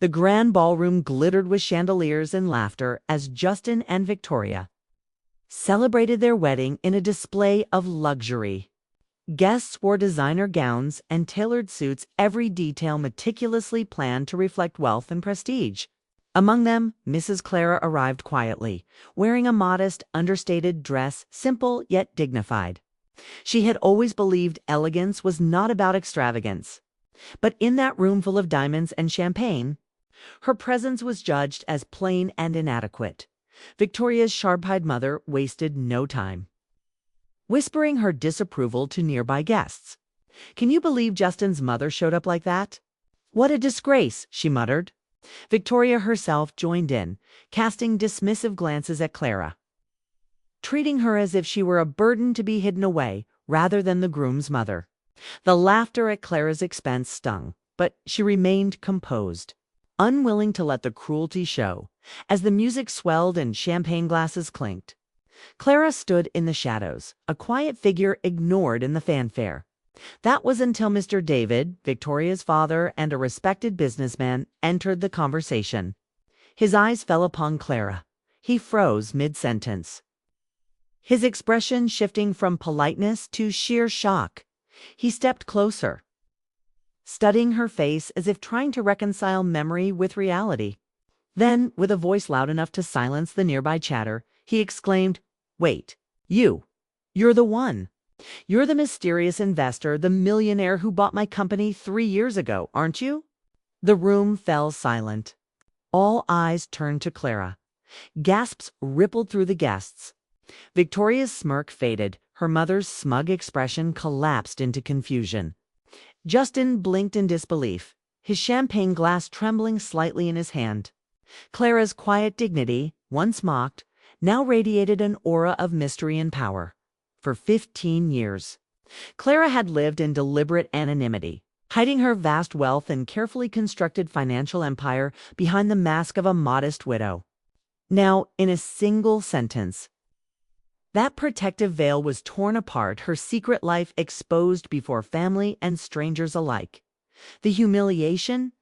The grand ballroom glittered with chandeliers and laughter as Justin and Victoria celebrated their wedding in a display of luxury. Guests wore designer gowns and tailored suits, every detail meticulously planned to reflect wealth and prestige. Among them, Mrs. Clara arrived quietly, wearing a modest, understated dress, simple yet dignified. She had always believed elegance was not about extravagance. But in that room full of diamonds and champagne, her presence was judged as plain and inadequate. Victoria's sharp-eyed mother wasted no time, whispering her disapproval to nearby guests. "Can you believe Justin's mother showed up like that? What a disgrace," she muttered. Victoria herself joined in, casting dismissive glances at Clara, treating her as if she were a burden to be hidden away rather than the groom's mother. The laughter at Clara's expense stung, but she remained composed, unwilling to let the cruelty show. As the music swelled and champagne glasses clinked, Clara stood in the shadows, a quiet figure ignored in the fanfare. That was until Mr. David, Victoria's father and a respected businessman, entered the conversation. His eyes fell upon Clara. He froze mid-sentence, his expression shifting from politeness to sheer shock. He stepped closer, studying her face as if trying to reconcile memory with reality. Then, with a voice loud enough to silence the nearby chatter, he exclaimed, "Wait, you're the one. You're the mysterious investor, the millionaire who bought my company 3 years ago, aren't you?" The room fell silent. All eyes turned to Clara. Gasps rippled through the guests. Victoria's smirk faded. Her mother's smug expression collapsed into confusion. Justin blinked in disbelief, his champagne glass trembling slightly in his hand. Clara's quiet dignity, once mocked, now radiated an aura of mystery and power. For 15 years, Clara had lived in deliberate anonymity, hiding her vast wealth and carefully constructed financial empire behind the mask of a modest widow. Now, in a single sentence, that protective veil was torn apart, her secret life exposed before family and strangers alike. The humiliation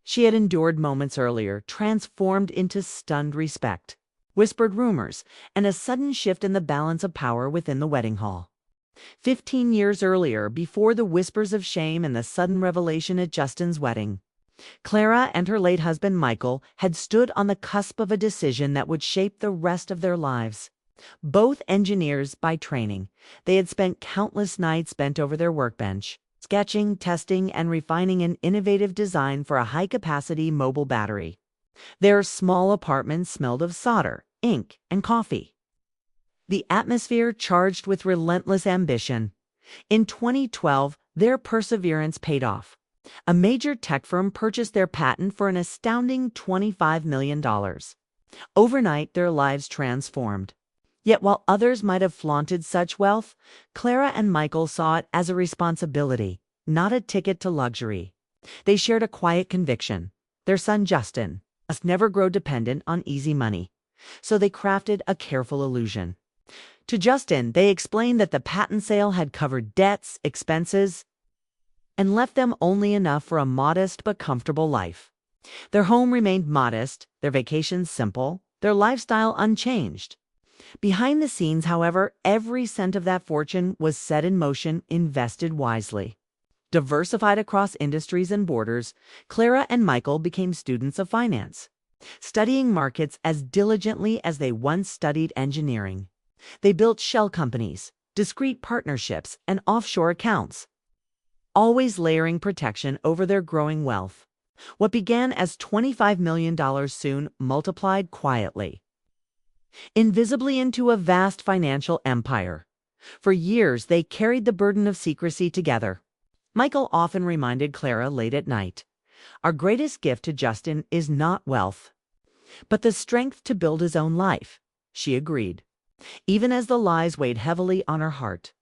she had endured moments earlier transformed into stunned respect, whispered rumors, and a sudden shift in the balance of power within the wedding hall. 15 years earlier, before the whispers of shame and the sudden revelation at Justin's wedding, Clara and her late husband Michael had stood on the cusp of a decision that would shape the rest of their lives. Both engineers by training, they had spent countless nights bent over their workbench, sketching, testing, and refining an innovative design for a high-capacity mobile battery. Their small apartment smelled of solder, ink, and coffee, the atmosphere charged with relentless ambition. In 2012, their perseverance paid off. A major tech firm purchased their patent for an astounding $25 million. Overnight, their lives transformed. Yet while others might have flaunted such wealth, Clara and Michael saw it as a responsibility, not a ticket to luxury. They shared a quiet conviction. Their son Justin must never grow dependent on easy money. So they crafted a careful illusion. To Justin, they explained that the patent sale had covered debts, expenses, and left them only enough for a modest but comfortable life. Their home remained modest, their vacations simple, their lifestyle unchanged. Behind the scenes, however, every cent of that fortune was set in motion, invested wisely. Diversified across industries and borders, Clara and Michael became students of finance, studying markets as diligently as they once studied engineering. They built shell companies, discrete partnerships, and offshore accounts, always layering protection over their growing wealth. What began as $25 million soon multiplied quietly, invisibly, into a vast financial empire. For years, they carried the burden of secrecy together. Michael often reminded Clara late at night, "Our greatest gift to Justin is not wealth, but the strength to build his own life." She agreed, even as the lies weighed heavily on her heart.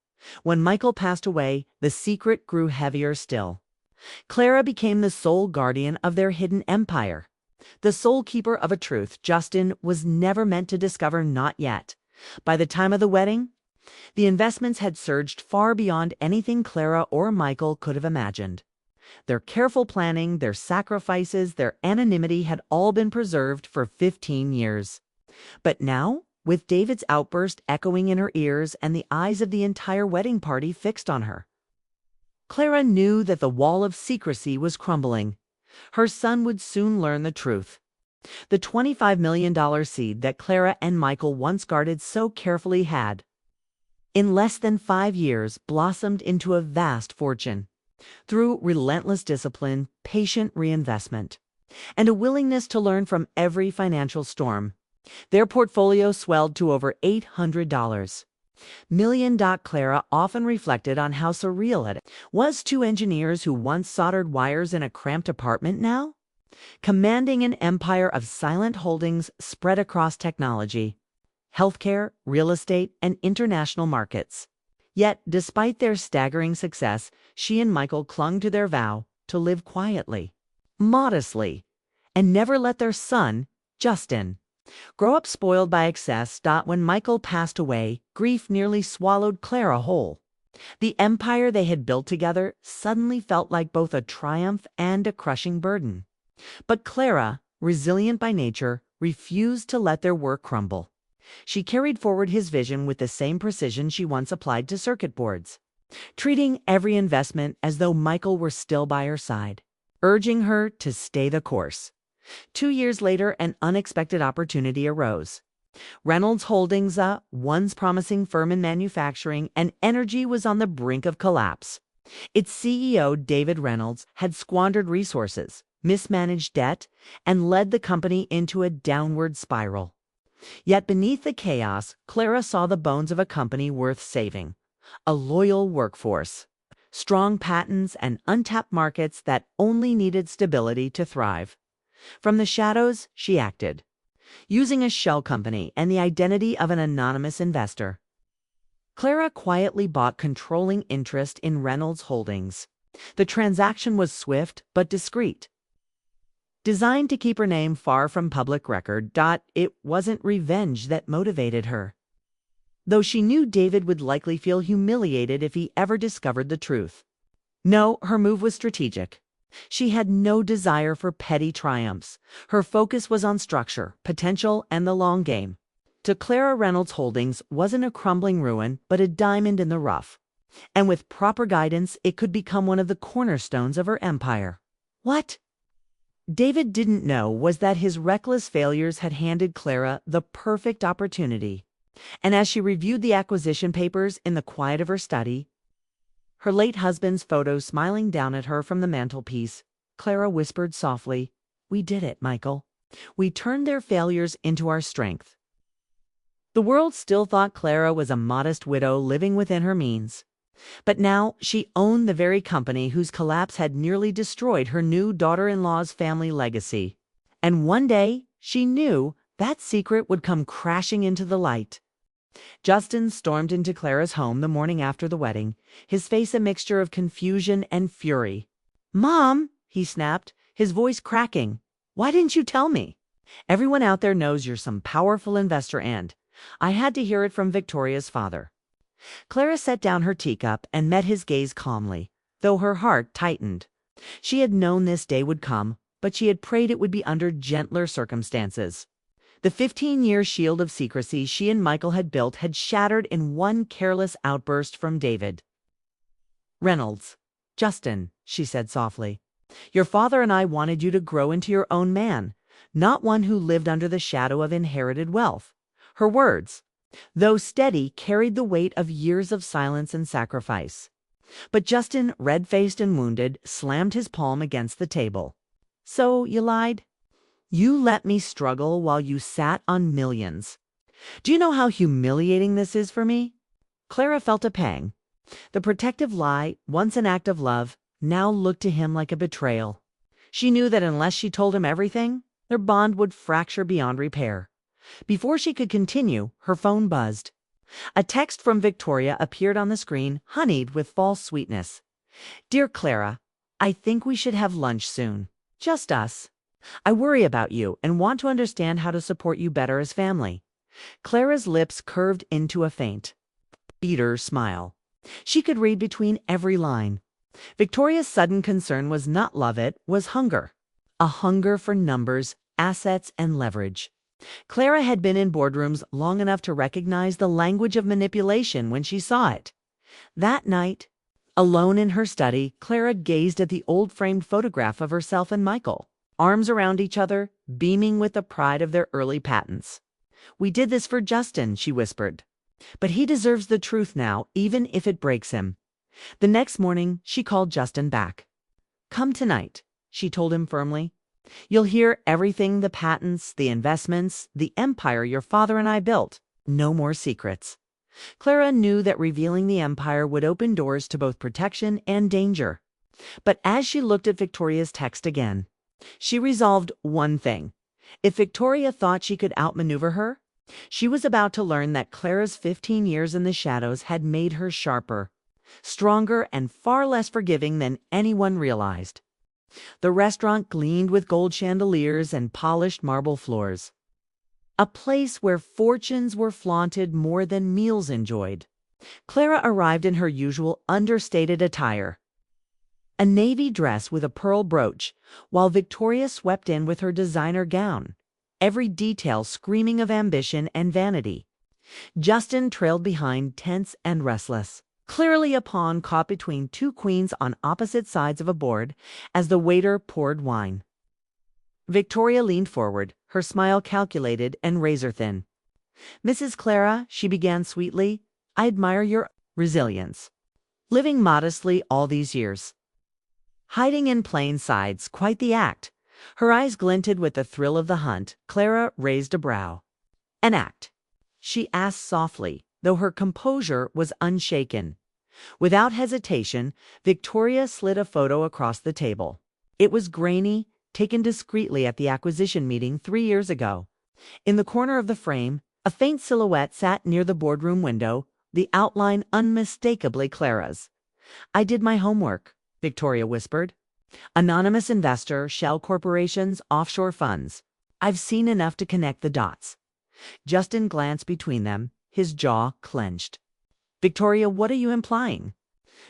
When Michael passed away, the secret grew heavier still. Clara became the sole guardian of their hidden empire, the sole keeper of a truth Justin was never meant to discover, not yet. By the time of the wedding, the investments had surged far beyond anything Clara or Michael could have imagined. Their careful planning, their sacrifices, their anonymity had all been preserved for 15 years. But now, with David's outburst echoing in her ears and the eyes of the entire wedding party fixed on her, Clara knew that the wall of secrecy was crumbling. Her son would soon learn the truth. The $25 million seed that Clara and Michael once guarded so carefully had, in less than 5 years, blossomed into a vast fortune. Through relentless discipline, patient reinvestment, and a willingness to learn from every financial storm, their portfolio swelled to over $800 million. Clara often reflected on how surreal it was. Two engineers who once soldered wires in a cramped apartment now commanding an empire of silent holdings spread across technology, healthcare, real estate, and international markets. Yet, despite their staggering success, she and Michael clung to their vow to live quietly, modestly, and never let their son, Justin, grow up spoiled by excess. When Michael passed away, grief nearly swallowed Clara whole. The empire they had built together suddenly felt like both a triumph and a crushing burden. But Clara, resilient by nature, refused to let their work crumble. She carried forward his vision with the same precision she once applied to circuit boards, treating every investment as though Michael were still by her side, urging her to stay the course. 2 years later, an unexpected opportunity arose. Reynolds Holdings, a once promising firm in manufacturing and energy, was on the brink of collapse. Its CEO, David Reynolds, had squandered resources, mismanaged debt, and led the company into a downward spiral. Yet beneath the chaos, Clara saw the bones of a company worth saving. A loyal workforce, strong patents, and untapped markets that only needed stability to thrive. From the shadows, she acted, using a shell company and the identity of an anonymous investor. Clara quietly bought controlling interest in Reynolds Holdings. The transaction was swift but discreet, designed to keep her name far from public record. It wasn't revenge that motivated her, though she knew David would likely feel humiliated if he ever discovered the truth. No, her move was strategic. She had no desire for petty triumphs. Her focus was on structure, potential, and the long game. To Clara, Reynolds Holdings wasn't a crumbling ruin, but a diamond in the rough. And with proper guidance, it could become one of the cornerstones of her empire. What David didn't know was that his reckless failures had handed Clara the perfect opportunity. And as she reviewed the acquisition papers in the quiet of her study, her late husband's photo smiling down at her from the mantelpiece, Clara whispered softly, "We did it, Michael. We turned their failures into our strength." The world still thought Clara was a modest widow living within her means. But now she owned the very company whose collapse had nearly destroyed her new daughter-in-law's family legacy. And one day, she knew, that secret would come crashing into the light. Justin stormed into Clara's home the morning after the wedding, his face a mixture of confusion and fury. "Mom," he snapped, his voice cracking, "why didn't you tell me? Everyone out there knows you're some powerful investor, and I had to hear it from Victoria's father." Clara set down her teacup and met his gaze calmly, though her heart tightened. She had known this day would come, but she had prayed it would be under gentler circumstances. The 15-year shield of secrecy she and Michael had built had shattered in one careless outburst from David. "Reynolds, Justin," she said softly, "your father and I wanted you to grow into your own man, not one who lived under the shadow of inherited wealth." Her words, though steady, carried the weight of years of silence and sacrifice. But Justin, red-faced and wounded, slammed his palm against the table. "So you lied? You let me struggle while you sat on millions. Do you know how humiliating this is for me?" Clara felt a pang. The protective lie, once an act of love, now looked to him like a betrayal. She knew that unless she told him everything, their bond would fracture beyond repair. Before she could continue, her phone buzzed. A text from Victoria appeared on the screen, honeyed with false sweetness. "Dear Clara, I think we should have lunch soon. Just us. I worry about you and want to understand how to support you better as family." Clara's lips curved into a faint, bitter smile. She could read between every line. Victoria's sudden concern was not love, it was hunger. A hunger for numbers, assets, and leverage. Clara had been in boardrooms long enough to recognize the language of manipulation when she saw it. That night, alone in her study, Clara gazed at the old framed photograph of herself and Michael, arms around each other, beaming with the pride of their early patents. "We did this for Justin," she whispered. "But he deserves the truth now, even if it breaks him." The next morning, she called Justin back. "Come tonight," she told him firmly. "You'll hear everything, the patents, the investments, the empire your father and I built. No more secrets." Clara knew that revealing the empire would open doors to both protection and danger. But as she looked at Victoria's text again, she resolved one thing. If Victoria thought she could outmaneuver her, she was about to learn that Clara's 15 years in the shadows had made her sharper, stronger, and far less forgiving than anyone realized. The restaurant gleamed with gold chandeliers and polished marble floors. A place where fortunes were flaunted more than meals enjoyed. Clara arrived in her usual understated attire, a navy dress with a pearl brooch, while Victoria swept in with her designer gown, every detail screaming of ambition and vanity. Justin trailed behind, tense and restless, clearly a pawn caught between two queens on opposite sides of a board as the waiter poured wine. Victoria leaned forward, her smile calculated and razor-thin. "Mrs. Clara," she began sweetly, "I admire your resilience. Living modestly all these years. Hiding in plain sides, quite the act." Her eyes glinted with the thrill of the hunt. Clara raised a brow. "An act?" she asked softly, though her composure was unshaken. Without hesitation, Victoria slid a photo across the table. It was grainy, taken discreetly at the acquisition meeting 3 years ago. In the corner of the frame, a faint silhouette sat near the boardroom window, the outline unmistakably Clara's. "I did my homework," Victoria whispered. "Anonymous investor, shell corporations, offshore funds. I've seen enough to connect the dots." Justin glanced between them, his jaw clenched. "Victoria, what are you implying?"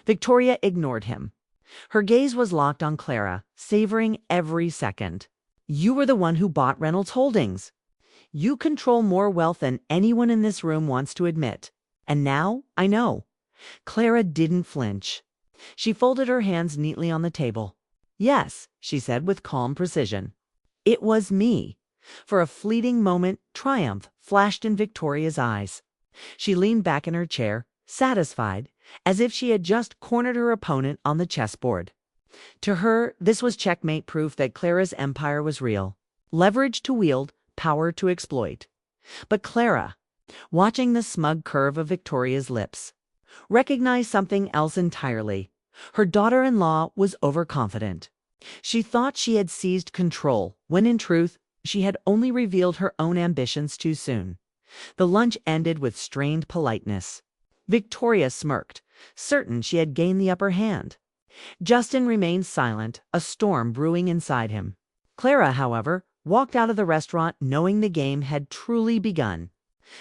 Victoria ignored him. Her gaze was locked on Clara, savoring every second. "You were the one who bought Reynolds Holdings. You control more wealth than anyone in this room wants to admit. And now I know." Clara didn't flinch. She folded her hands neatly on the table. "Yes," she said with calm precision. "It was me." For a fleeting moment, triumph flashed in Victoria's eyes. She leaned back in her chair, satisfied, as if she had just cornered her opponent on the chessboard. To her, this was checkmate proof that Clara's empire was real. Leverage to wield, power to exploit. But Clara, watching the smug curve of Victoria's lips, recognized something else entirely. Her daughter-in-law was overconfident. She thought she had seized control, when in truth, she had only revealed her own ambitions too soon. The lunch ended with strained politeness. Victoria smirked, certain she had gained the upper hand. Justin remained silent, a storm brewing inside him. Clara, however, walked out of the restaurant knowing the game had truly begun.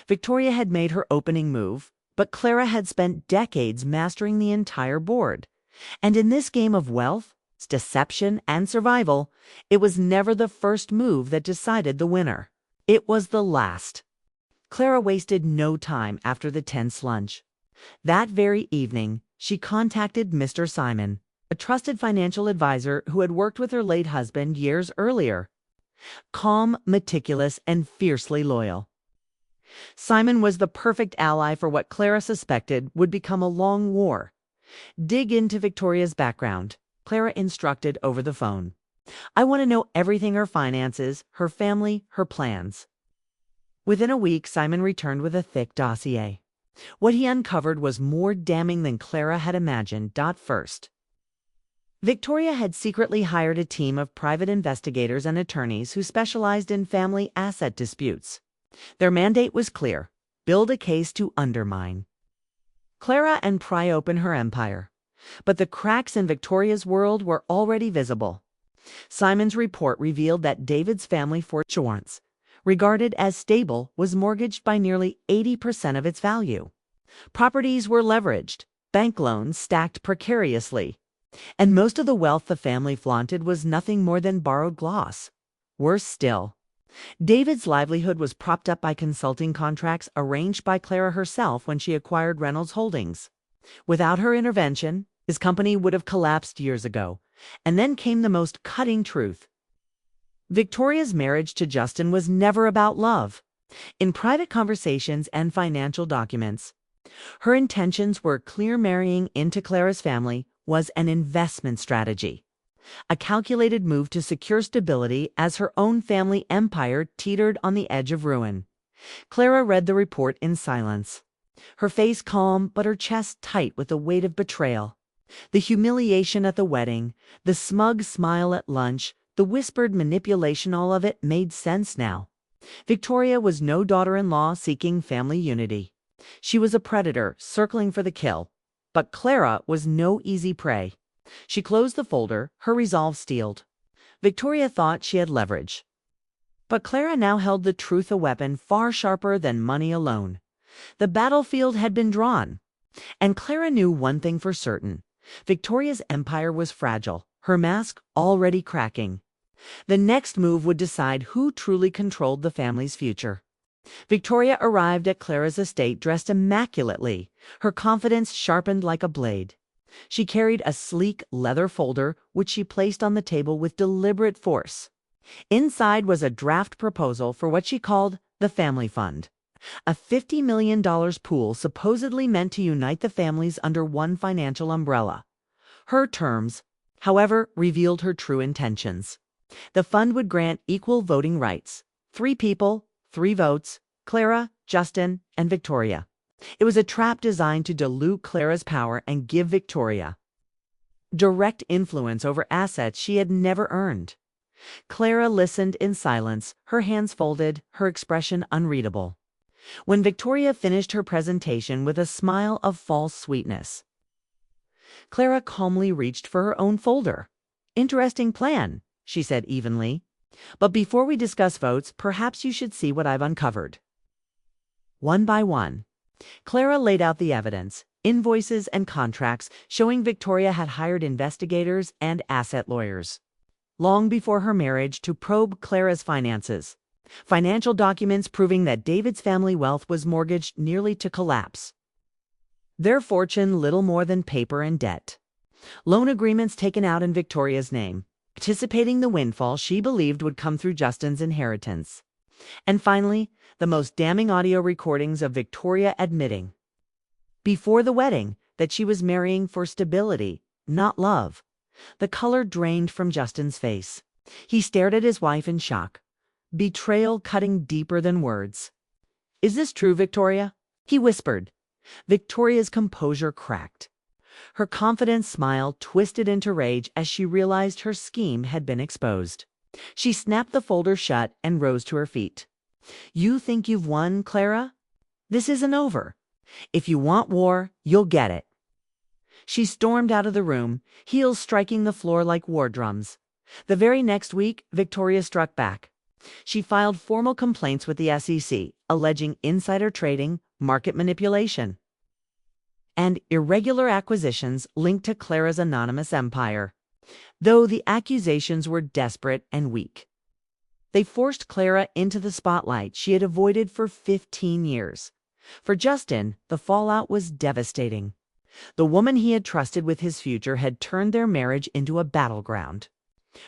Victoria had made her opening move, but Clara had spent decades mastering the entire board. And in this game of wealth, deception, and survival, it was never the first move that decided the winner. It was the last. Clara wasted no time after the tense lunch. That very evening, she contacted Mr. Simon, a trusted financial advisor who had worked with her late husband years earlier. Calm, meticulous, and fiercely loyal. Simon was the perfect ally for what Clara suspected would become a long war. "Dig into Victoria's background," Clara instructed over the phone. "I want to know everything: her finances, her family, her plans." Within a week, Simon returned with a thick dossier. What he uncovered was more damning than Clara had imagined. First, Victoria had secretly hired a team of private investigators and attorneys who specialized in family asset disputes. Their mandate was clear: build a case to undermine Clara and pry open her empire. But the cracks in Victoria's world were already visible. Simon's report revealed that David's family fortune, regarded as stable, was mortgaged by nearly 80% of its value. Properties were leveraged, bank loans stacked precariously. And most of the wealth the family flaunted was nothing more than borrowed gloss. Worse still, David's livelihood was propped up by consulting contracts arranged by Clara herself when she acquired Reynolds Holdings. Without her intervention, his company would have collapsed years ago. And then came the most cutting truth. Victoria's marriage to Justin was never about love. In private conversations and financial documents, her intentions were clear. Marrying into Clara's family was an investment strategy, a calculated move to secure stability as her own family empire teetered on the edge of ruin. Clara read the report in silence, her face calm but her chest tight with the weight of betrayal. The humiliation at the wedding, the smug smile at lunch, the whispered manipulation, all of it made sense now. Victoria was no daughter-in-law seeking family unity. She was a predator circling for the kill. But Clara was no easy prey. She closed the folder, her resolve steeled. Victoria thought she had leverage. But Clara now held the truth, a weapon far sharper than money alone. The battlefield had been drawn. And Clara knew one thing for certain. Victoria's empire was fragile, her mask already cracking. The next move would decide who truly controlled the family's future. Victoria arrived at Clara's estate dressed immaculately, her confidence sharpened like a blade. She carried a sleek leather folder, which she placed on the table with deliberate force. Inside was a draft proposal for what she called the Family Fund, a $50 million pool supposedly meant to unite the families under one financial umbrella. Her terms, however, revealed her true intentions. The fund would grant equal voting rights. 3 people, 3 votes, Clara, Justin, and Victoria. It was a trap designed to dilute Clara's power and give Victoria direct influence over assets she had never earned. Clara listened in silence, her hands folded, her expression unreadable. When Victoria finished her presentation with a smile of false sweetness, Clara calmly reached for her own folder. "Interesting plan," she said evenly. "But before we discuss votes, perhaps you should see what I've uncovered." One by one, Clara laid out the evidence, invoices and contracts showing Victoria had hired investigators and asset lawyers long before her marriage to probe Clara's finances. Financial documents proving that David's family wealth was mortgaged nearly to collapse. Their fortune little more than paper and debt. Loan agreements taken out in Victoria's name, anticipating the windfall she believed would come through Justin's inheritance. And finally, the most damning audio recordings of Victoria admitting, before the wedding, that she was marrying for stability, not love. The color drained from Justin's face. He stared at his wife in shock, betrayal cutting deeper than words. "Is this true, Victoria?" he whispered. Victoria's composure cracked. Her confident smile twisted into rage as she realized her scheme had been exposed. She snapped the folder shut and rose to her feet. "You think you've won, Clara? This isn't over. If you want war, you'll get it." She stormed out of the room, heels striking the floor like war drums. The very next week, Victoria struck back. She filed formal complaints with the SEC, alleging insider trading, market manipulation, and irregular acquisitions linked to Clara's anonymous empire. Though the accusations were desperate and weak, they forced Clara into the spotlight she had avoided for 15 years. For Justin, the fallout was devastating. The woman he had trusted with his future had turned their marriage into a battleground.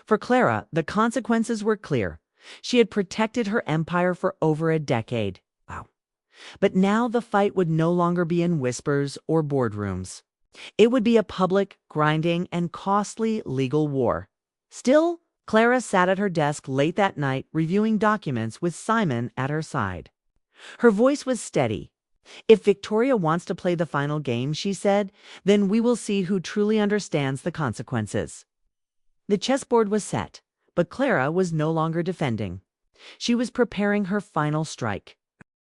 For Clara, the consequences were clear. She had protected her empire for over a decade. Wow. But now the fight would no longer be in whispers or boardrooms. It would be a public, grinding, and costly legal war. Still, Clara sat at her desk late that night reviewing documents with Simon at her side. Her voice was steady. "If Victoria wants to play the final game," she said, "then we will see who truly understands the consequences." The chessboard was set, but Clara was no longer defending. She was preparing her final strike.